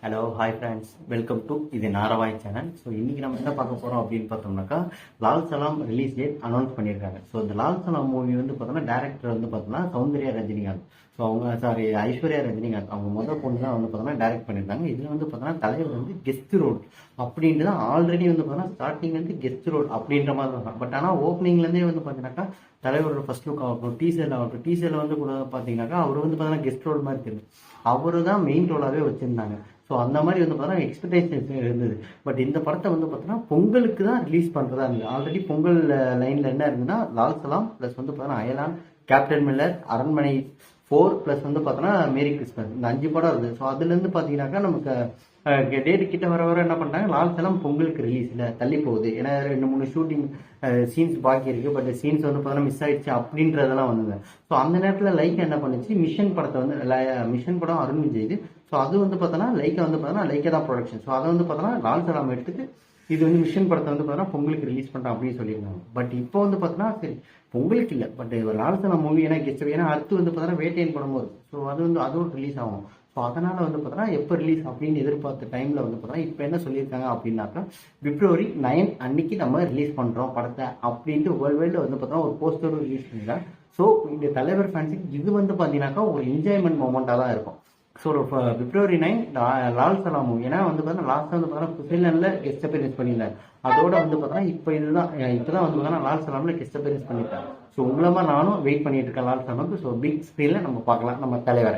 Hello hi friends, welcome to இது நாரவாய் channel. So இன்றைக்கி நம்ம என்ன பார்க்க போகிறோம் அப்படின்னு பார்த்தோம்னாக்கா, Lal Salaam release date announce பண்ணியிருக்காங்க. ஸோ இந்த லால் சலாம் மூவி வந்து பார்த்தோன்னா டேரக்டர் வந்து பார்த்தோன்னா சௌந்தர்யா ரஜினிகாந்த். ஸோ அவங்க ஐஸ்வர்யா ரஜினிகாந்த் அவங்க முதல் பொண்ணு தான் வந்து பார்த்தோன்னா டேரக்ட் பண்ணியிருந்தாங்க. இதில் வந்து பார்த்தோன்னா தலைவர் வந்து கெஸ்ட் ரோல் அப்படின்ட்டு தான் ஆல்ரெடி வந்து பார்த்தோன்னா ஸ்டார்டிங்லேருந்து கெஸ்ட் ரோல் அப்படின்ற மாதிரி தான். பட் ஆனால் ஓப்பனிங்லேருந்தே வந்து பார்த்தீங்கன்னாக்கா தலைவரோட ஃபர்ஸ்ட் லுக் ஆகட்டும், டீசரில் வந்து கூட பார்த்தீங்கன்னாக்கா அவர் வந்து பார்த்தோன்னா கெஸ்ட் ரோல் மாதிரி தெரியும். அவரு தான் மெயின் ரோலாகவே வச்சுருந்தாங்க. ஸோ அந்த மாதிரி வந்து பார்த்தோன்னா எக்ஸ்பெக்டேஷன்ஸ் இருந்தது. பட் இந்த படத்தை வந்து பார்த்தோன்னா பொங்கலுக்கு தான் ரிலீஸ் பண்ணுறதா இருந்தது. ஆல்ரெடி பொங்கல் லைனில் என்ன இருந்ததுன்னா லால் சலாம் ப்ளஸ் வந்து பார்த்தோன்னா அயலான், கேப்டன் மில்லர், அரண்மனை 4 ப்ளஸ் வந்து பார்த்தோன்னா மேரி கிறிஸ்மஸ், இந்த 5 படம் இருந்தது. ஸோ அதுலேருந்து பார்த்தீங்கன்னாக்கா நமக்கு டேட்டு கிட்ட வர வர என்ன பண்ணுறாங்க, லால் சலாம் பொங்கலுக்கு ரிலீஸ் இல்லை, தள்ளி போகுது. ஏன்னா 2-3 ஷூட்டிங் சீன்ஸ் பாக்கி இருக்குது. பட் சீன்ஸ் வந்து பார்த்தோன்னா மிஸ் ஆயிடுச்சு அப்படின்றதெல்லாம் வந்தது. ஸோ அந்த நேரத்தில் லைக் என்ன பண்ணுச்சு, மிஷன் படத்தை வந்து மிஷன் படம் அருண் விஜய். ஸோ அது வந்து பார்த்தோன்னா லைக்கா வந்து பார்த்தோன்னா லைக்கா தான் ப்ரொடக்ஷன். ஸோ அதை வந்து பார்த்தோன்னா லால் சலாம் எடுத்துட்டு இது வந்து மிஷன் படத்தை வந்து பார்த்தோன்னா பொங்கலுக்கு ரிலீஸ் பண்ணுறோம் அப்படின்னு சொல்லியிருந்தாங்க. பட் இப்போ வந்து பார்த்தோன்னா சரி பொங்கலுக்கு இல்லை, பட் லால் சலாம் மூவி ஏன்னா கெஸ்ட், ஏன்னா அடுத்து வந்து பார்த்தோன்னா வேட்டையன் படமும் இருக்குது. ஸோ அது வந்து அதுவும் ரிலீஸ் ஆகும். ஸோ அதனால் வந்து பார்த்தோன்னா எப்போ ரிலீஸ் அப்படின்னு எதிர்பார்த்த டைமில் வந்து பார்த்தோன்னா இப்போ என்ன சொல்லியிருக்காங்க அப்படின்னாக்கா, February 9 அன்னைக்கு நம்ம ரிலீஸ் பண்ணுறோம் படத்தை அப்படின்ட்டு வேர்ல்டு வந்து பார்த்தோன்னா ஒரு போஸ்டரும் ரிலீஸ் பண்ணிடுறாங்க. ஸோ இந்த தலைவர் ஃபேன்ஸுக்கு இது வந்து பார்த்தீங்கன்னாக்கா ஒரு என்ஜாய்மெண்ட் மூமெண்ட்டாக தான் இருக்கும். So February 9 Lal Salaam movie, ஏன்னா வந்து பார்த்தோன்னா லாஸ்ட்டாக வந்து பார்த்தோன்னா குசைலனில் கெஸ்ட் அப்பியரன்ஸ் பண்ணியிருந்தார். அதோட வந்து பார்த்தோன்னா இப்போ தான் வந்து பார்த்தோன்னா லால் சலாமில் கெஸ்ட் அப்பியரன்ஸ் பண்ணியிருக்காங்க. ஸோ உங்களமா நானும் வெயிட் பண்ணிட்டு இருக்கேன் லால் சலாமுக்கு. ஸோ பிக் ஸ்க்ரீனில் நம்ம பார்க்கலாம் நம்ம தலைவரை.